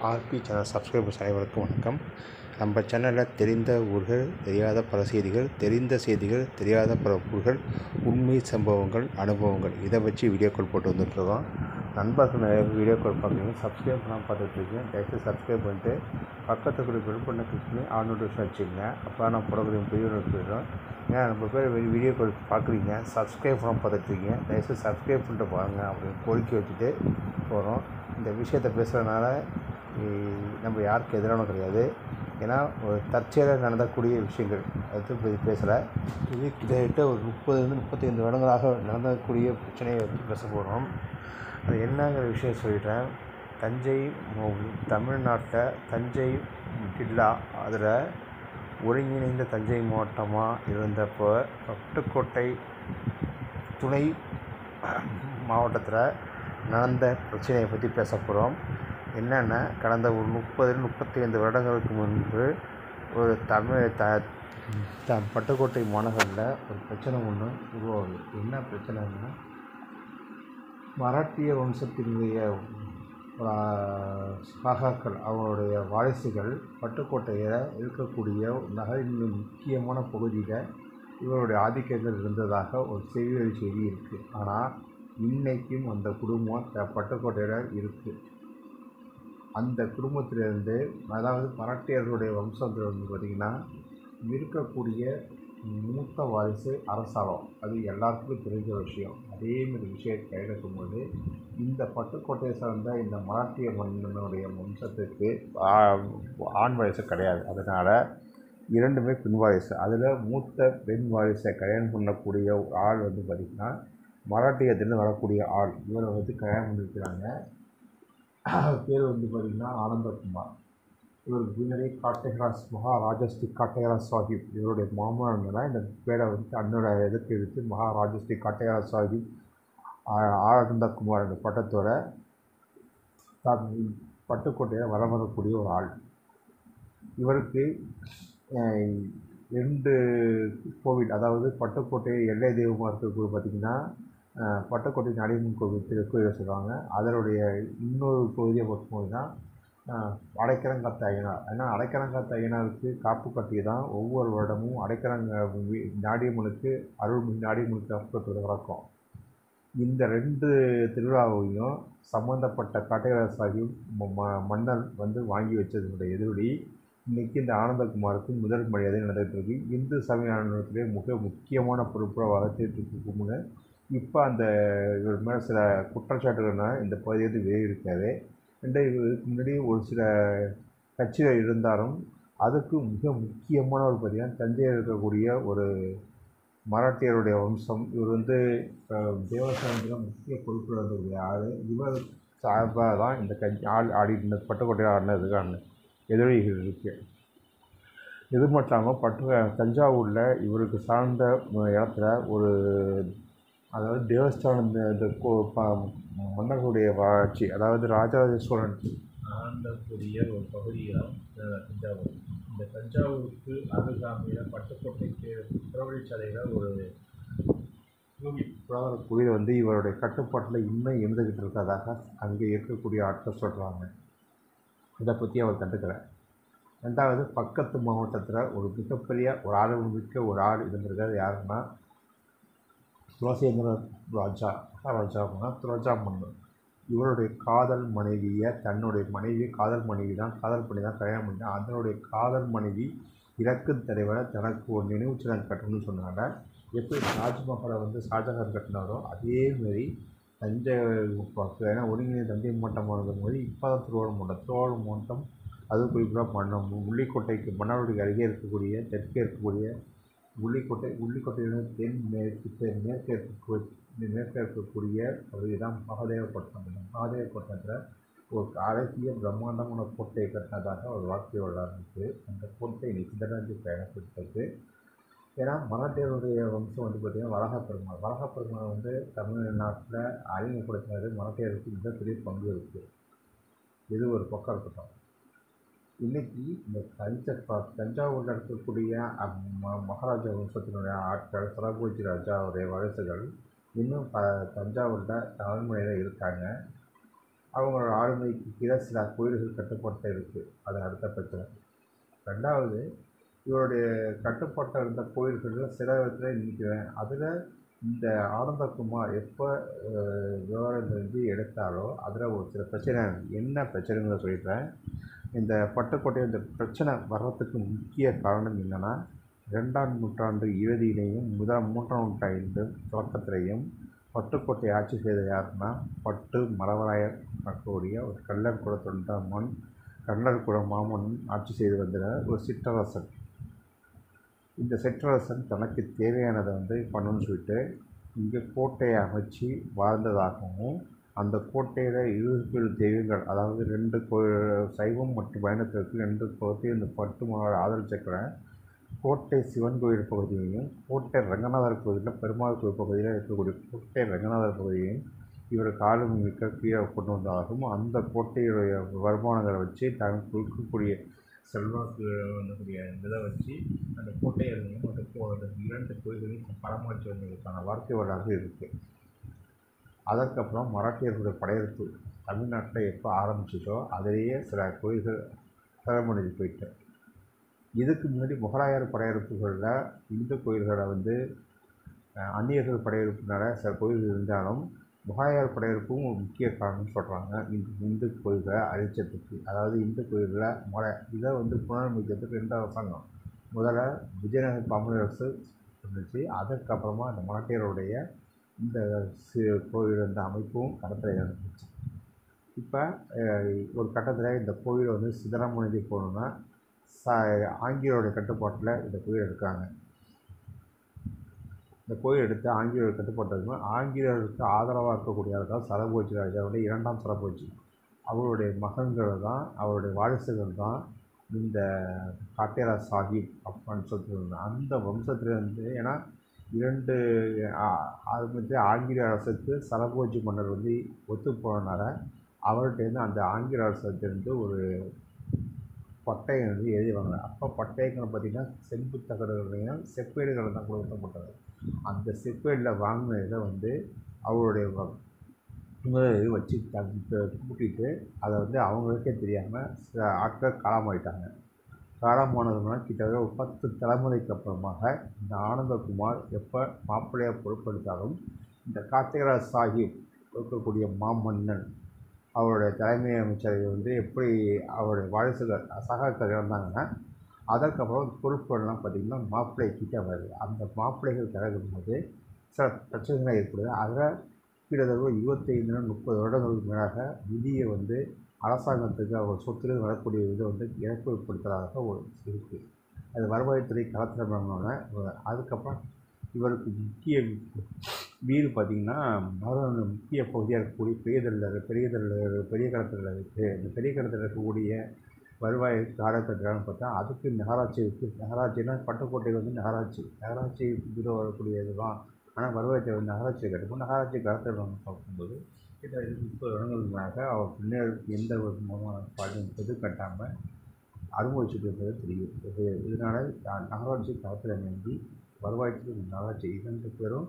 RB channel subscribers அனைவருக்கும் வணக்கம். நம்ம சேனலில் தெரிந்த ஊர்கள், தெரியாத பல செய்திகள், தெரிந்த செய்திகள், தெரியாத பல ஊர்கள், உண்மை சம்பவங்கள், அனுபவங்கள் இதை வச்சு வீடியோக்கள் போட்டு வந்துட்டுருக்கோம். நண்பர்கள் நிறைய வீடியோக்கள் பார்க்குறீங்க, சப்ஸ்கிரைப் பண்ணால் பார்த்துட்ருக்கேன். தயவுசெய்து சப்ஸ்கிரைப் பண்ணிட்டு பக்கத்துக்குரிய பெல் பண்ண கிளிக் பண்ணி ஆல் நோட்டிஃபிகேஷன் வச்சுக்கோங்க. அப்போ நான் போடக்கூடிய வீடியோ போயிடும். ஏன்னா நம்ம பேர் வீடியோக்கள் பார்க்குறீங்க, சப்ஸ்கிரைப் பண்ணால் பார்த்துட்ருக்கீங்க. தயவுசெய்து சப்ஸ்கிரைப் பண்ணிட்டு பாருங்கள் அப்படின்னு கோரிக்கை வச்சுட்டு போகிறோம். இந்த விஷயத்தை பேசுகிறதுனால நம்ம யாருக்கு எதிரானோ கிடையாது. ஏன்னா ஒரு தற்செயலாக நடந்தக்கூடிய விஷயங்கள் அது பேசலை. இது கிட்டத்தட்ட ஒரு 30-35 வருடங்களாக நடந்தக்கூடிய பிரச்சனையை வந்து பேச போகிறோம். அது என்னங்கிற விஷயம் சொல்லிட்டேன். தஞ்சை தமிழ்நாட்டில் தஞ்சை ஜில்லா அதில் ஒருங்கிணைந்த தஞ்சை மாவட்டமாக இருந்தப்போ பட்டுக்கோட்டை துணை மாவட்டத்தில் நடந்த பிரச்சனையை பற்றி பேச போகிறோம். என்னென்னா, கடந்த ஒரு 30-35 வருடங்களுக்கு முன்பு ஒரு பட்டுக்கோட்டை மாநகரில் ஒரு பிரச்சனை ஒன்று உருவாகுது. என்ன பிரச்சனைன்னா, மராட்டிய வம்சத்தினுடைய சகாக்கள், அவங்களுடைய வாரிசுகள் பட்டுக்கோட்டையில் இருக்கக்கூடிய நகரின் முக்கியமான பகுதியில் இவருடைய ஆதிக்கங்கள் இருந்ததாக ஒரு செய்தி இருக்குது. ஆனால் இன்றைக்கும் அந்த குடும்பம் பட்டுக்கோட்டையில் இருக்குது. அந்த குடும்பத்திலிருந்து, அதாவது மராட்டியர்களுடைய வம்சத்தில் வந்து பார்த்திங்கன்னா இருக்கக்கூடிய மூத்த வாரிசு அரசாலம். அது எல்லாருக்கும் தெரிஞ்ச விஷயம். அதேமாதிரி விஷயத்தை எடுக்கும்போது இந்த பட்டுக்கோட்டையை சார்ந்த இந்த மராட்டிய மன்னனுடைய வம்சத்துக்கு ஆண் வாரிசு கிடையாது. அதனால் இரண்டுமே பெண் வாரிசு. அதில் மூத்த பெண் வாரிசை கல்யாணம் பண்ணக்கூடிய ஆள் வந்து பார்த்திங்கன்னா மராட்டியத்திலிருந்து வரக்கூடிய ஆள். இவரை வந்து கல்யாணம் பண்ணியிருக்கிறாங்க. பேர் வந்து பார்த்திங்கன்னா ஆனந்தகுமார். இவருக்கு பின்னாடி காட்டேராஸ் மகாராஜஸ்ரீ காட்டேராஸ் சாஹிப் இவருடைய மாமனார். இந்த பேரை வந்து அண்ணோட எதிர்த்து எடுத்து மகாராஜஸ்ரீ காட்டேராஸ் சாஹிப் ஆனந்தகுமார் என்ற பட்டத்தோட பட்டுக்கோட்டையில் வரக்கூடிய ஒரு ஆள். இவருக்கு 2 கோவில், அதாவது பட்டுக்கோட்டை எல்லை தெய்வமாக இருக்கக்கூடிய பார்த்திங்கன்னா பட்டுக்கோட்டை நாடியம்மன் கோவில் திருக்கோயில் சொல்லுவாங்க. அதனுடைய இன்னொரு பகுதியை பார்க்கும்போது அடைக்கலங்காத்த ஐயனார். ஏன்னா அடைக்கலங்காத்த ஐயனாருக்கு காப்பு கட்டி தான் ஒவ்வொரு வருடமும் நாடியம்மனுக்கு நாடியம்மனுக்கு காப்பு வழக்கம். இந்த 2 திருவிழாவையும் சம்மந்தப்பட்ட காட்டேராசாகியும் மன்னர் வந்து வாங்கி வச்சதனுடைய எதிரொலி இன்றைக்கி இந்த ஆனந்தகுமாருக்கு முதல் மரியாதை நடந்துகிட்ருக்கு. இந்து சமயத்திலே மிக முக்கியமான பொறுப்பாக வளர்த்துட்டு முன்னே இப்போ அந்த இவர் மேலே சில குற்றச்சாட்டுகள்னால் இந்த பகுதியை வெளியே இருக்காது. இதுக்கு முன்னாடி ஒரு சில கட்சிகள் இருந்தாலும் அதுக்கு மிக முக்கியமான ஒரு பார்த்திங்கன்னா தஞ்சையில் இருக்கக்கூடிய ஒரு மராட்டியருடைய வம்சம். இவர் வந்து தேவஸ்தானத்தில் முக்கிய பொறுப்பில் இருக்கக்கூடிய ஆள். இவர் சார்பாக தான் இந்த ஆடிட்டு பட்டுக்கோட்டையில் ஆடினதுக்கான எதிரொலிகள் இருக்குது. இது மட்டும் இல்லாமல் தஞ்சாவூரில் இவருக்கு சார்ந்த இடத்துல ஒரு, அதாவது தேவஸ்தானம் இந்த மன்னர்களுடைய வளர்ச்சி, அதாவது ராஜராஜ சோழன் ஆண்டக்கூடிய ஒரு பகுதியாக தஞ்சாவூர். இந்த தஞ்சாவூருக்கு அருகாமையில் பட்டுக்கோட்டைக்கு புறவழிச்சாலையில் ஒரு கோவில் வந்து இவருடைய கட்டுப்பாட்டில் இன்னும் இருந்துக்கிட்டு இருக்கிறதாக அங்கே இருக்கக்கூடிய ஆட்கள் சொல்கிறாங்க. இதை பற்றி அவர் கண்டுக்கலை. 2வது, பக்கத்து மாவட்டத்தில் ஒரு மிகப்பெரிய ஒரு ஆளுமிக்க ஒரு ஆள் இருந்திருக்காது. யாருன்னா துளசேந்திர ராஜா மன்னர். இவருடைய காதல் மனைவியை தன்னுடைய காதல் பண்ணி தான் கல்யாணம் பண்ணி அதனுடைய காதல் மனைவி இறக்கும் தலைவரை தனக்கு ஒரு நினைவு சின்னம் கட்டணும்னு சொன்னாங்க. எப்படி தாஜ்மஹாலை வந்து ஷாஜகான் கட்டினாரோ அதேமாரி தஞ்சை ஏன்னா ஒருங்கிணைந்த தஞ்சை மாவட்டமாக இருக்கும்போது இப்போ தான் திருவாரூர் மாவட்டம் அது குறிப்பாக முள்ளிக்கோட்டைக்கு மன்னார்குடிக்கு அருகே இருக்கக்கூடிய தெற்கே இருக்கக்கூடிய உள்ளிக்கோட்டையிலிருந்து மேற்கே இருக்கக்கூடிய பகுதி தான் மகாதேவப்பட்டினம். மகாதேவப்பட்டினத்தில் ஒரு அழகிய பிரம்மாண்டமான கோட்டையை கட்டினதாக ஒரு வாழ்க்கை வரலாறு இருக்குது. அந்த கோட்டை சிதறஞ்சு பயணப்பட்டது. ஏன்னா மராட்டியருடைய வம்சம் வந்து பார்த்திங்கன்னா வளகப்பெருமாள் வந்து தமிழ்நாட்டில் அறிமுகப்படுத்தினது மராட்டியருக்கு மிகப்பெரிய பங்கு இருக்குது. இது ஒரு பக்கம் இருக்கட்டும். இன்றைக்கி இந்த தஞ்சாவூரில் இருக்கக்கூடிய மகாராஜா வம்சத்தினுடைய ஆட்கள், சரபோஜி ராஜாவுடைய வாரிசுகள் இன்னும் தஞ்சாவூரில் அரண்மனையில் இருக்காங்க. அவங்களோட ஆளுமைக்கு கீழே சில கோயில்கள் கட்டுப்பாட்டு இருக்குது. அது அடுத்த பிரச்சனை. ரெண்டாவது, இவருடைய கட்டுப்பாட்டில் இருந்த கோயில்களில் சில இடத்துல நிற்கிறேன். அதில் இந்த ஆனந்தகுமார் எப்போ விவரம் தெரிஞ்சு எடுத்தாரோ அதில் ஒரு சில பிரச்சனை. என்ன பிரச்சனைகளை சொல்லிடுறேன். இந்த பட்டுக்கோட்டை இந்த பிரச்சனை வர்றதுக்கு முக்கிய காரணம் என்னென்னா, 2ஆம் நூற்றாண்டு இறுதியிலேயும் 3ஆம் நூற்றாண்டு தொடக்கத்திலேயும் பட்டுக்கோட்டை ஆட்சி செய்த யாருன்னா பட்டு மறவராயர் இருக்கக்கூடிய ஒரு கள்ளர் குல தொண்டமான், கள்ளர் குல மாமன் ஆட்சி செய்து வந்த ஒரு சிற்றரசன். இந்த சிற்றரசன் தனக்கு தேவையானதை வந்து பண்ணணும்னு சொல்லிட்டு இங்கே கோட்டையை அமைச்சு வாழ்ந்ததாகவும், அந்த கோட்டையில் 27 தெய்வங்கள், அதாவது 2 சைவம் மற்றும் பயணத்திற்கு 2 கோட்டையும் இந்த பட்டு மலர் ஆதரிச்சிருக்கிற கோட்டை சிவன் கோயில் பகுதியையும், கோட்டை ரங்கநாதர் கோயிலில் பெருமாள் கோயில் பகுதியில் இருக்கக்கூடிய கோட்டை ரங்கநாதர் பகுதியையும் இவர் காலம் மிக்க கீழே கொண்டு வந்ததாகவும், அந்த கோட்டையுடைய வருமானங்களை வச்சு தனக்கு இருக்கக்கூடிய செல்வாக்கு வந்தக்கூடிய இதை வச்சு அந்த கோட்டையையும் அந்த 2 கோயில்களையும் பராமரித்து வந்ததுக்கான வாழ்க்கை வரலாறு இருக்குது. அதற்கப்புறம் மராட்டியர்களுடைய படையெடுப்பு தமிழ்நாட்டில் எப்போ ஆரம்பிச்சிச்சோ அதிலேயே சில கோயில்கள் தலைமுறைஞ்சு போயிட்டு, இதுக்கு முன்னாடி முகலாயர் படையெடுப்புகளில் இந்து கோயில்களை வந்து அந்நியர்கள் படையெடுப்புனால சில கோயில்கள் இருந்தாலும் முகலாயர் படையெடுப்பும் ஒரு முக்கிய காரணம்னு சொல்கிறாங்க. இந்து கோயில்களை அழிச்சதுக்கு, அதாவது இந்து கோயில்களை இதை வந்து புனரமைக்கிறதுக்கு 2 அரசாங்கம். முதல்ல விஜயநகர பாமரசு இருந்துச்சு. அதற்கப்புறமா அந்த மராட்டியருடைய இந்த கோயில் இந்த அமைப்பும் கடத்தில் இருந்துச்சு. இப்போ ஒரு கட்டத்தில் இந்த கோயில் வந்து சிதறமடைஞ்சு போகணுன்னா ஆங்கிலேயருடைய கட்டுப்பாட்டில் இந்த கோயில் எடுக்கிறாங்க. இந்த கோயில் எடுத்து ஆங்கிலேயர் கட்டுப்பாட்டுக்கு ஆங்கிலேயருக்கு ஆதரவாக இருக்கக்கூடியவர்கள் சரபோஜி ராஜாவுடைய 2ஆம் சரபோஜி, அவருடைய மகன்கள் தான், அவருடைய வாரிசுகள் தான் இந்த காட்டேராஜ் சாஹிப் அப்படின்னு சொல்லிட்டு அந்த வம்சத்துலேருந்து. ஏன்னா 2 ஆரம்பித்து ஆங்கிலேய அரசுக்கு சரபோஜி மன்னர் வந்து ஒத்து போனதுனால அவர்கிட்டேருந்து அந்த ஆங்கிலேய அரசுலேருந்து ஒரு பட்டயம் வந்து எழுதிவாங்க. அப்போ பட்டயங்கள் பார்த்திங்கன்னா செம்பு தகடுகளையும் செப்பேடுகள் தான் கொடுக்கப்பட்டது. அந்த செப்பேடில் வாங்கின இதை வந்து அவருடைய வச்சு கூட்டிகிட்டு அதை வந்து அவங்களுக்கே தெரியாமல் சில ஆட்கள் காலமாயிட்டாங்க. காலமானதுனா கிட்டத்தட்ட ஒரு 10 தலைமுறைக்கு அப்புறமாக இந்த ஆனந்தகுமார் எப்போ மாப்பிள்ளையாக பொறுப்பெடுத்தாலும் இந்த காத்தேராஜ் சாஹிப் இருக்கக்கூடிய மாமன்னன் அவருடைய தலைமை அமைச்சரை வந்து எப்படி அவருடைய வாரிசுகள் சகாக்கள் இறந்தாங்கன்னா, அதற்கப்புறம் பொறுப்புகள்லாம் பார்த்திங்கன்னா மாப்பிள்ளை கிட்டே வருது. அந்த மாப்பிள்ளைகள் கிடக்கும்போது சில பிரச்சனைகள் ஏற்படுது. அதில் கிட்டத்தட்ட 25-30 வருடங்களுக்கு மேலாக நிதியை வந்து அரசாங்கத்துக்கு அவர் சொத்துலேருந்து வரக்கூடிய இதை வந்து இழப்பு ஏற்படுத்துறதாக ஒரு இருக்குது. அது வருவாய்த்துறை களத்தில் பண்ணோன்னே அதுக்கப்புறம் இவருக்கு முக்கிய வீடு பார்த்திங்கன்னா முக்கிய பகுதியாக இருக்கக்கூடிய பெரிய களத்தில் இருக்குது. இந்த பெரிய களத்தில் இருக்கக்கூடிய வருவாய் காலகட்டம்னு பார்த்தா அதுக்கு நகராட்சி இருக்குது. நகராட்சினா பட்டுக்கோட்டை வந்து நகராட்சி இதில் வரக்கூடிய இதுதான். ஆனால் வருவாய்த்துறை வந்து நகராட்சியை கட்டுப்போம். நகராட்சி காலத்தில் பார்க்கும்போது கிட்டத்தட்ட 30 வருடங்களுக்கு மேலாக அவர் பின்னர் எந்த ஒரு பாதிப்பு கட்டாமல் அனுபவிச்சுட்டு இருந்தது தெரியும். இதனால் நகராட்சி களத்தில் நம்பி வருவாய்த்துறை நகராட்சி 2 பேரும்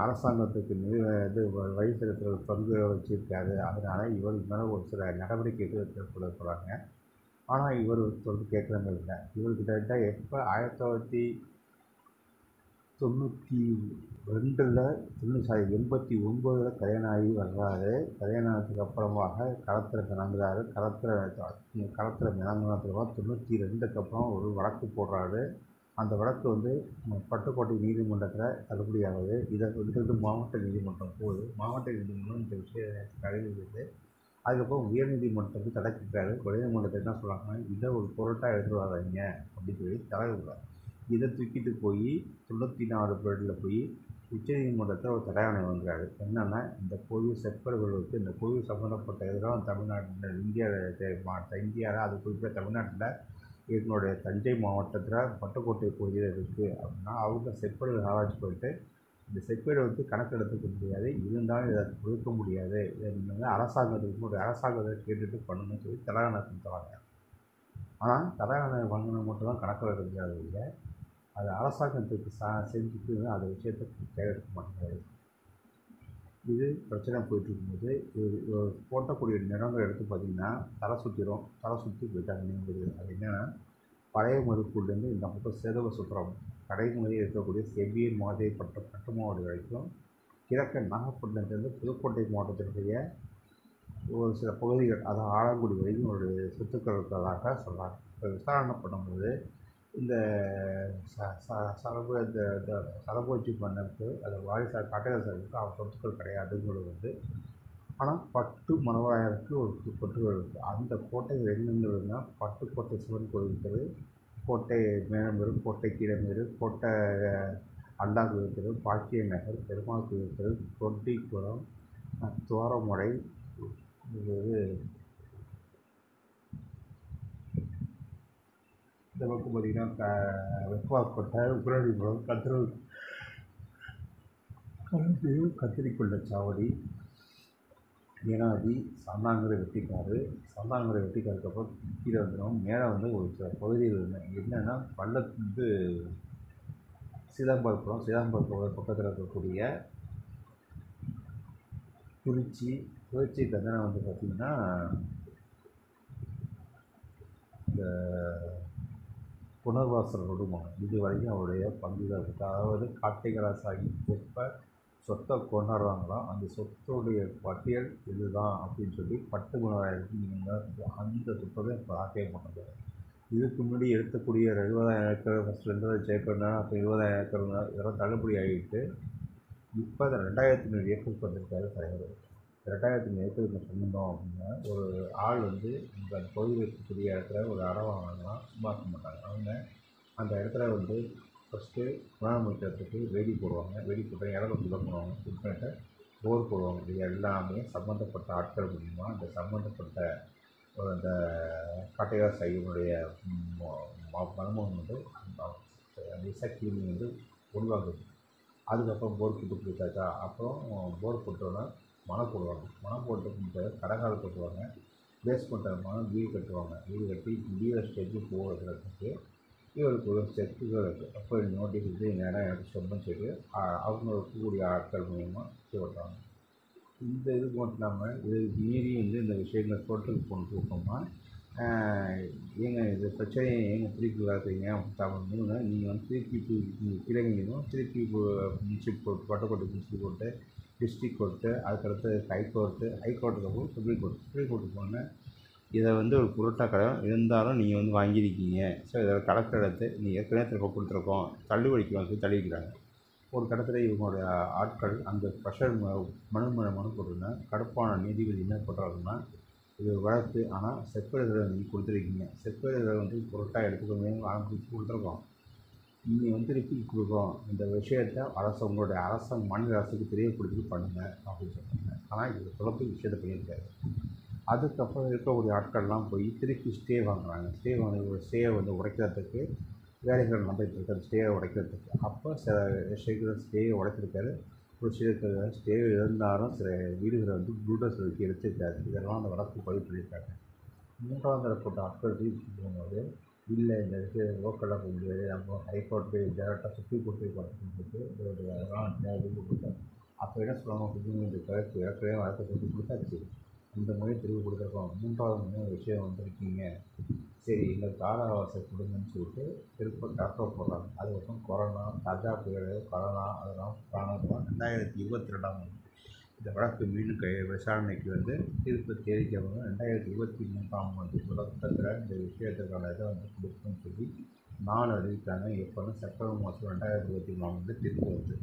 அரசாங்கத்துக்கு இது வழி செலுத்துகிற பங்கு வச்சுருக்காரு. அதனால் இவருக்கு மேலே ஒரு சில நடவடிக்கைகள் ஏற்பட போகிறாங்க. ஆனால் இவர் தொடர்ந்து கேட்குற மாதிரி இல்லை. இவர் கிட்டத்தட்ட எப்போ 1989 கல்யாணம் ஆகி வர்றாரு. கல்யாணம் ஆனதுக்கு அப்புறமாக களத்தில் இறங்குறாரு. களத்தில் இறங்கினதுக்கு 92 அப்புறம் ஒரு வழக்கு போடுறாரு. அந்த வழக்கு வந்து பட்டுக்கோட்டை நீதிமன்றத்தில் தள்ளுபடியாகுது. இதை வந்து மாவட்ட நீதிமன்றம் போகுது. மாவட்ட நீதிமன்றம் இந்த விஷயத்தை தடைவிடுது. அதுக்கப்புறம் உயர்நீதிமன்றத்துக்கு தடை கேட்குறாரு. உயர்நீதிமன்றத்தை என்ன சொல்கிறாங்கன்னா, இதை ஒரு பொருட்டாக எடுத்துகிட்டு வராங்க அப்படின்னு சொல்லி தடை விடுறாரு. இதை தூக்கிட்டு போய் 94 போய் உச்சநீதிமன்றத்தில் ஒரு தடையாணை வாங்குறாரு. என்னென்னா, இந்த கோவில் செப்பல்கள் வந்து இந்த கோவில் சம்மந்தப்பட்ட இதெல்லாம் தமிழ்நாட்டில் இந்தியாவில் அது குறிப்பிட்ட தமிழ்நாட்டில் என்னுடைய தஞ்சை மாவட்டத்தில் பட்டுக்கோட்டை பகுதியில் இருக்குது அப்படின்னா அவங்க செப்பேடுகள் ஆராய்ச்சி போயிட்டு இந்த செப்பேடு வந்து கணக்கெடுத்துக்க முடியாது, இருந்தாலும் இதை ஒதுக்க முடியாது, இதை நீங்கள் வந்து அரசாங்கத்தை கேட்டுட்டு பண்ணணும்னு சொல்லி தடையாணை கொடுத்துறாங்க. ஆனால் தடையாணை வாங்கின மட்டும் தான் கணக்கில் இருக்கிறது இல்லை, அது அரசாங்கத்துக்கு செஞ்சுட்டு அந்த விஷயத்தை கையெழுத்த மாட்டேங்கிறது. இது பிரச்சனை போயிட்டுருக்கும்போது இது போட்டக்கூடிய நிறங்கள் எடுத்து பார்த்திங்கன்னா தலை சுற்றி போயிட்டாங்க. அது என்னென்னா பழைய மருப்புலேருந்து இந்த பக்கம் செருவை சுற்றுறோம் கடைமுறையில் இருக்கக்கூடிய செவ்வியர் மாதிரி பட்டு மாவட்டம் வரைக்கும் கிழக்கு நாகப்பட்டினத்துலேருந்து புதுக்கோட்டை மாவட்டத்தினுடைய ஒரு சில பகுதிகள் அதாவது ஆலங்குடி வரைக்கும் ஒரு சொத்துக்கள் இருக்கிறதாக சொல்கிறாங்க. இப்போ விசாரணை பண்ணும்போது இந்த சரபோஜி மன்னருக்கு அது வாரிசார் காட்டேரசருக்கு அவர் சொத்துக்கள் கிடையாதுங்கிறது ஆனால் பட்டு மணவராயருக்கு ஒரு சொத்துக்கள் இருக்குது. அந்த கோட்டைகள் எங்கெங்கிறதுனா பட்டுக்கோட்டை சிவன் கோயில் இருக்குது, கோட்டை மேலமேடு, கோட்டை கீழமேடு, கோட்டை அண்டாகு இருக்கிறது, பாக்கிய நகர், பெருமாள் கோயில் இருக்கிறது, தொட்டிக்குளம், தோரமடை, இது இந்த பக்கம் பார்த்திங்கன்னா வெப்பாக்கோட்டை, உபரடிபுரம், கத்திரிக்கொள்ள சாவடி, ஏனாதி, சாந்தாங்குறை வெட்டிக்காருக்கு அப்புறம் கீழே வந்துடும். மேலே வந்து ஒரு சில பகுதிகள் என்னென்னா பள்ளத்து சிதம்பரப்புறம் பக்கத்தில் இருக்கக்கூடிய குறிச்சி தந்தனை வந்து பார்த்திங்கன்னா இந்த புனர்வாசல் விடுவாங்க. இது வரைக்கும் அவருடைய பங்குகள் இருக்குது. அதாவது காட்டைகளாசாகி எப்போ சொத்தை கொண்டாடுறாங்களோ அந்த சொத்துடைய பட்டியல் இதுதான் அப்படின்னு சொல்லி பட்டு குணராயிரத்தி நீங்கள் அந்த சொத்தை இப்போ ஆக்கவே மாட்டாங்க. இதுக்கு முன்னாடி எடுக்கக்கூடிய 70,000 ஏக்கர் ஃபஸ்ட்டு 2,000 ஏக்கர்னா அப்போ 20,000 ஏக்கர் இதெல்லாம் தள்ளுபடி ஆகிட்டு இப்போ 2,500 ஏக்கருக்கு வந்திருக்காரு தலைவர். 2,500 ஏக்கருக்கு சொன்னோம் அப்படின்னா ஒரு ஆள் வந்து இந்த பகுதியில் இருக்கக்கூடிய இடத்துல ஒரு இடம் வாங்கினா சும்மாக்க மாட்டாங்க. அவங்க அந்த இடத்துல வந்து ஃபஸ்ட்டு குணாமுற்றத்துக்கு வேலி போடுவாங்க, வேலி போட்டு இடத்த சுத்தம் பண்ணுவாங்க, சுத்தம் பண்ணிட்டு போர் போடுவாங்க. இது எல்லாமே சம்மந்தப்பட்ட ஆட்கள் மூலிமா அந்த சம்மந்தப்பட்ட அந்த காட்டையார் சைவனுடைய மருமகன் வந்து அந்த இசக்கியமை வந்து உருவாகுது. அதுக்கப்புறம் போர் போட்டு கொடுத்தாச்சா அப்புறம் போர் போட்டோன்னா மனம் போடுவாங்க. மனம் போட்டு கடகால் கட்டுவாங்க, பேஸ்மெண்ட் வீடு கட்டுவாங்க. வீடு கட்டி வீடு ஸ்டெப்பு போகிறதுக்கு இவருக்கு ஒரு ஸ்டெப்புகள் இருக்குது. அப்போ நோட்டீஸ் வந்து இந்த இடம் எனக்கு சொந்தம் சொல்லி அவங்க இருக்கக்கூடிய ஆட்கள் மூலமாக சொல்கிறாங்க. இந்த இதுக்கு மட்டும் இல்லாமல் இது மீறி வந்து இந்த விஷயங்களை கோர்ட்டுக்கு கொண்டு போகணுமா ஏங்க இது பிரச்சனையை ஏங்க திருப்பி வளர்க்குறீங்க தமிழ்னா நீங்கள் வந்து திருப்பி கிழமையும் திருப்பி municipal Pattukkottai municipal court, district court, அதுக்கடுத்து ஹைகோர்ட்டுக்கு அப்புறம் சுப்ரீம் கோர்ட்டுக்கு போனேன். இதை வந்து ஒரு பொருட்டாக கிடையாது இருந்தாலும் நீங்கள் வந்து வாங்கியிருக்கீங்க. ஸோ இதை கலெக்டர் எடுத்து நீங்கள் ஏற்கனவே திரும்ப கொடுத்துருக்கோம் தள்ளுபடிக்கு வந்து தள்ளிக்கிறாங்க. ஒரு கட்டத்தில் இவங்களுடைய ஆட்கள் அந்த ப்ரெஷர் மனு போட்டிருந்தேன். கடுப்பான நீதிபதி என்ன பண்ணுறாருன்னா இது வழக்கு ஆனால் செப்பேடுகளை நீங்கள் கொடுத்துருக்கீங்க, செப்பேடுகளை வந்து பொருட்டாக எடுத்துக்கோங்க ஆரம்பிச்சு கொடுத்துருக்கோம், நீங்கள் வந்து ரிப்பீட் கொடுக்குறோம், இந்த விஷயத்தை உங்களுடைய மாநில அரசுக்கு தெரியப்படுத்தி பண்ணுங்கள் அப்படின்னு சொல்கிறாங்க. ஆனால் இது குழப்ப விஷயத்தை பண்ணியிருக்காரு. அதுக்கப்புறம் இருக்கக்கூடிய ஆட்கள்லாம் போய் திருப்பி ஸ்டே வாங்குறாங்க. ஸ்டேயை வந்து உடைக்கிறதுக்கு வேலைகள் நடந்துகிட்டு அந்த ஸ்டேயை உடைக்கிறதுக்கு. அப்போ சில விஷயங்கள் ஸ்டேயை உடைச்சிருக்காரு. ஒரு சில ஸ்டே இருந்தாலும் சில வீடுகளை வந்து புல்டோசர் வச்சு எடுத்துருக்காரு. இதெல்லாம் அந்த வழக்கு பதிவு பண்ணியிருக்காங்க. 3ஆம் தரப்பட்ட ஆட்கள் தீர்ப்பு போகும்போது இல்லை இந்த விஷயம் லோக்கலாக போக முடியாது, நம்ம ஹைகோர்ட் போய் டேரெக்டாக சுப்ரீம் கோர்ட் போய் பார்த்துட்டு அதெல்லாம் திருப்பி கொடுத்தாங்க. அப்போ என்ன சொல்லுவாங்க, இந்த கருத்து ஏற்கனவே வழக்கை திருப்பி கொடுத்தாச்சு, இந்த முறை திருப்பி கொடுத்துருக்கோம், 3வது முறை விஷயம் வந்திருக்கீங்க, சரி எங்களுக்கு கால அவகாசம் கொடுங்கன்னு சொல்லிட்டு திருப்ப டாக்டர் போடுறாங்க. அதுக்கப்புறம் கொரோனா, கஜா புயல், அதெல்லாம் 2022ஆம் ஆண்டு இந்த வழக்கு மீண்டும் விசாரணைக்கு வந்து தீர்ப்பு தேதிக்கவங்க 2023ஆம் ஆண்டு தொடக்கத்தில் இந்த விஷயத்துக்கான இதை வந்து கொடுக்கணும்னு சொல்லி அறிவித்தாங்க. எப்போனா செப்டம்பர் மாதம் 2024 தீர்ப்பு வருது.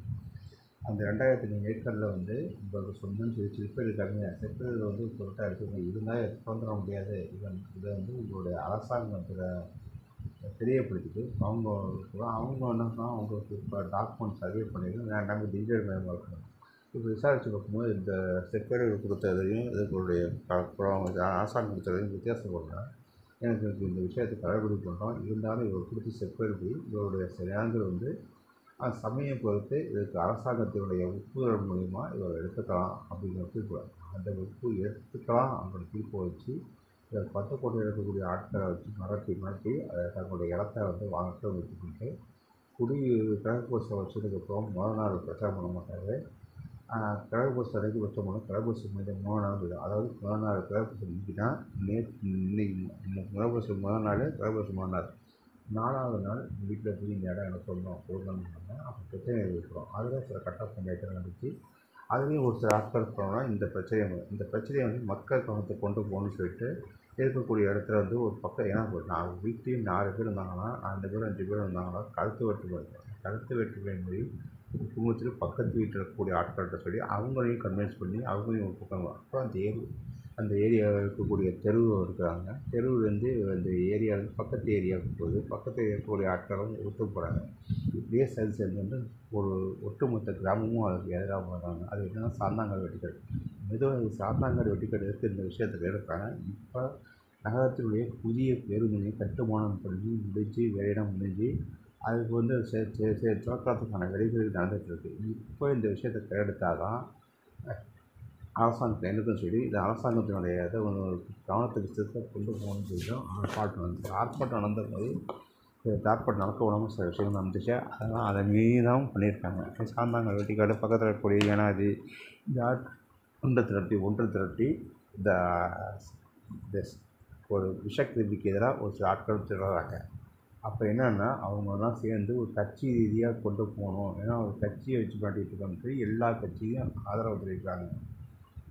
அந்த 2,500 ஏக்கரில் வந்து உங்களுக்கு சொந்தம்னு சொல்லி செப்பேடுக்காங்க. செப்பேடில் வந்து பொருட்டாக இருக்குங்க, இருந்தால் சுதந்திர முடியாது. இதை வந்து உங்களுடைய அரசாங்கத்தில் தெரியப்படுத்திட்டு அவங்க என்னன்னா அவங்களுக்கு இப்போ டாக்குமெண்ட் சர்வே பண்ணிடுது, வேண்டாம் டிஜிட்டல் மயமாக இருக்கணும். இப்போ விசாரித்து பார்க்கும்போது இந்த செப்பேடு கொடுத்ததையும் இதுகளுடைய அரசாங்கம் கொடுத்ததையும் வித்தியாசப்படுறேன். எனக்கு இந்த விஷயத்தை கடைபிடி பண்ணுறோம், இருந்தாலும் இவர் கொடுத்த செப்பேடு இவருடைய நிலங்கள் வந்து சமயம் பொறுத்து இதுக்கு அரசாங்கத்தினுடைய ஒப்புதல் மூலிமா இவர் எடுத்துக்கலாம் அப்படிங்கிற தீர்ப்பு. அந்த ஒப்பு எடுத்துக்கலாம் அப்படின்ற தீர்ப்பை வச்சு இதில் பட்டுக்கோட்டையில் இருக்கக்கூடிய ஆட்களை வச்சு மிரட்டி தங்களுடைய இடத்த வந்து வாங்கிட்டு வச்சுக்கிட்டு கிழக்கு கோசை வச்சதுக்கப்புறம் முதல் நாள் பிரச்சாரம் பண்ண மாட்டார். கடற்பூசம் அதிகபட்சம் போனால் கடற்பூசம் முடிஞ்ச 3 நாள் போயிடும். அதாவது முதல் நாள் கடற்பூசம் முடிஞ்சுன்னா இன்னைக்கு கடற்பூசம் முதல் நாள் கடற்பூசம் முதல் நாள் 4வது நாள் வீட்டில் போய் இந்த இடம் எனக்கு சொந்தம் கொடுக்கணும்னு சொன்னால் அப்போ பிரச்சனை இருக்கிறோம். அதில் சில கட்ட பஞ்சாயத்து நடந்துச்சு. அதுலேயும் ஒரு சில ஆட்கள் போனோம்னா இந்த பிரச்சனையை வந்து மக்கள் கவனத்தை கொண்டு போகணும்னு சொல்லிட்டு இருக்கக்கூடிய இடத்துல வந்து ஒரு பக்கம் ஏன்னா நான் வீட்லேயும் 4 பேர் இருந்தாங்கன்னா 2 பேர் 5 பேர் இருந்தாங்கன்னா கருத்து வேற்றுமை மொழி குடும்பத்தில் பக்கத்து வீட்டில் இருக்கக்கூடிய ஆட்கள்கிட்ட சொல்லி அவங்களையும் கன்வின்ஸ் பண்ணி அவங்களையும் ஒரு பக்கம் அப்புறம் அந்த ஏரியாவில் இருக்கக்கூடிய தெரு இருக்கிறாங்க. தெருவுலேருந்து அந்த ஏரியாவில் பக்கத்து ஏரியாவுக்கு போகுது. பக்கத்து இருக்கக்கூடிய ஆட்களும் ஒத்து போகிறாங்க. இப்படியே சேர்ந்து வந்து ஒரு ஒட்டுமொத்த கிராமமும் அதுக்கு எதிராக வர்றாங்க. அது என்னென்னா சாத்தான்காடு வெட்டிக்காடு. மெதுவாக சாத்தான்காடு வெட்டிக்காடு இருக்குது இந்த விஷயத்துக்கு எடுக்கிறாங்க. இப்போ நகரத்தினுடைய புதிய பேருந்து நிலையம் கட்டுமானம் பண்ணி முடிஞ்சு வேலையிடம் முடிஞ்சு அதுக்கு வந்து திறக்கிறதுக்கான வேலைகள் நடந்துகிட்ருக்கு. இப்போ இந்த விஷயத்தை கையெடுத்தால் தான் அரசாங்கத்தை எனக்கும் சரி இது அரசாங்கத்தினுடைய இதை கவனத்துக்கு சிறுத்தை கொண்டு போகணும்னு சொல்லிட்டு ஆர்ப்பாட்டம் நடந்தபோது ஆர்ப்பாட்டம் நடக்க விடாமல் சில விஷயங்கள் நடந்துச்சு. அதெல்லாம் அதை மீறி தான் பண்ணியிருக்காங்க. சாந்தாங்க வெட்டிக்காடு பக்கத்தில் இருக்கக்கூடிய ஏனாதி ஒன்று திரட்டி இந்த ஒரு விஷக்கிருமிக்கு எதிராக ஒரு சில ஆட்கள் திடுறாங்க. அப்போ என்னென்னா அவங்கெல்லாம் சேர்ந்து ஒரு கட்சி ரீதியாக கொண்டு போகணும். ஏன்னா ஒரு கட்சியை வச்சு பண்ணிட்டு இருக்கோம்னு எல்லா கட்சியும் ஆதரவு தெரிவிக்கிறாங்க.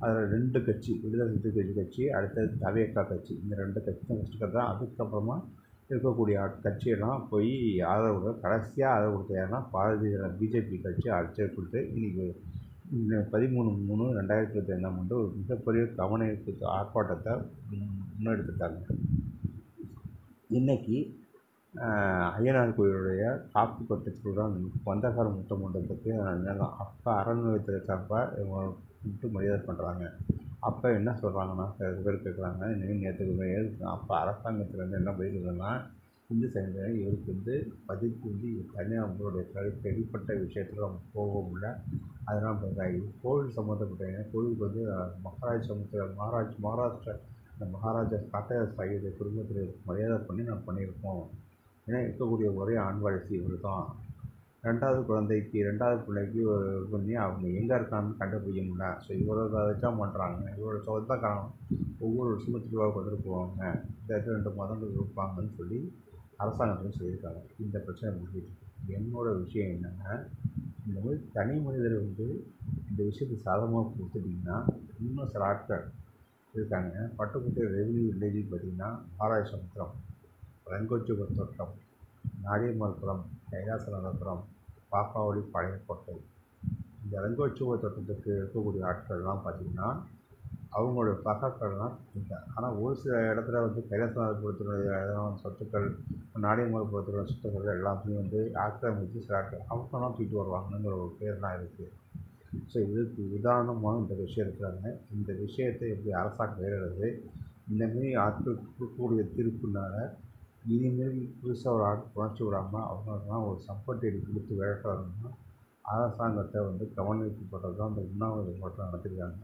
அதில் 2 கட்சி விடுதலை சிறுத்தைகள் கட்சி அடுத்தது தவேகா கட்சி இந்த 2 கட்சி தான் ஃபஸ்ட்டு கட்சி. அதுக்கப்புறமா இருக்கக்கூடிய கட்சியெல்லாம் போய் ஆதரவு கடைசியாக ஆதரவு கொடுத்த யாருன்னா பிஜேபி கட்சி அழைச்சி கொடுத்து இன்றைக்கி 13/3/2025 ஒரு மிகப்பெரிய கவன ஈர்ப்பு ஆர்ப்பாட்டத்தை முன்னெடுத்துட்டாங்க. இன்றைக்கி ஐயனார் கோயிலுடைய காப்பு கட்டத்தில் தான் வந்தகார முத்த மண்டபத்துக்கு நிலம். அப்போ அறநிலையத்துறை சார்பாக இவங்க கூப்பிட்டு மரியாதை பண்ணுறாங்க. அப்போ என்ன சொல்கிறாங்கன்னா சில பேர் கேட்குறாங்க நேற்றுக்கு அப்போ அரசாங்கத்துலேருந்து என்ன பதிலுன்னா இந்து சமுதாயம் இவருக்கு வந்து பதிப்பு வந்து தனியாக அவங்களுடைய தனிப்பட்ட விஷயத்தில் அவங்க போகவும் இல்லை. அதெல்லாம் பண்ணுறாங்க. கோவில் சம்மந்தப்பட்ட கோவிலுக்கு வந்து மகாராஷ்டிரா இந்த மகாராஜா காட்டேஜ் குடும்பத்தில் மரியாதை பண்ணி நான் பண்ணியிருக்கோம். ஏன்னா இருக்கக்கூடிய ஒரே ஆண் வாரிசு இவர் தான். 2வது பிள்ளைக்கு பண்ணி அவங்க எங்கே இருக்காங்கன்னு கண்டுபிடிக்க முடியல. ஸோ இவரோட வச்சால் பண்ணுறாங்க. இவரோட சொந்தக்காரன் ஒவ்வொரு வருஷமும் திருவிழாவுக்கு வந்துட்டு போவாங்க. இந்த இடத்துல 2 மதங்கள் இருப்பாங்கன்னு சொல்லி அரசாங்கத்தில் சொல்லியிருக்காங்க. இந்த பிரச்சனை முடிஞ்சிட்டு என்னோடய விஷயம் என்னென்னா இந்த மாதிரி தனி மனிதர் வந்து இந்த விஷயத்தை சாதகமாக கொடுத்துட்டிங்கன்னா இன்னும் சில ஆட்கள் இருக்காங்க. பட்டுக்கோட்டை ரெவென்யூ வில்லேஜுன்னு பார்த்திங்கன்னா ஆராய்சமுத்திரம் ரங்கோச்சிபுரம் நாரியம்மன்புரம் கைலாசநகரபுரம் பாப்பாவளி பழையக்கோட்டை இந்த ரங்கோச்சிபுர தோட்டத்துக்கு இருக்கக்கூடிய ஆட்கள்லாம் பார்த்திங்கன்னா அவங்களோட சகாக்கள்லாம் இல்லை. ஆனால் ஒரு சில இடத்துல வந்து கைலாசநாதபுரத்தினுடைய சொத்துக்கள் நாரியம்மன்புரத்தினுடைய சொத்துக்கள் எல்லாத்தையும் வந்து ஆக்கிரமித்து சில ஆட்கள் அவங்களாம் தூக்கிட்டு வருவாங்கங்கிற ஒரு பேர்லாம் இருக்குது. ஸோ இதுக்கு உதாரணமாக இந்த விஷயம் இருக்கிறாங்க. இந்த விஷயத்தை எப்படி அரசாங்கம் கையாளுறது இந்தமாரி ஆட்கள் கொடுக்கக்கூடிய தீர்ப்புனால இனிமேல் புதுசாக ஒரு ஆட்கள் புணர்ச்சி விடாமல் அவங்களுக்கெல்லாம் ஒரு சப்போர்ட் எடி கொடுத்து விளக்கணும்னா அரசாங்கத்தை வந்து கவனிக்கப்படுறது தான் இந்த உண்ணாவிரத போராட்டம் நடத்திருக்காங்க.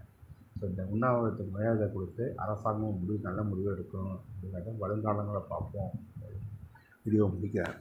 ஸோ இந்த உண்ணாவிரதத்துக்கு மரியாதை கொடுத்து அரசாங்கம் நல்ல முடிவு எடுக்கணும் அப்படிங்கிறத வருங்காலங்களை பார்ப்போம். வீடியோ முடிக்கிறேன்.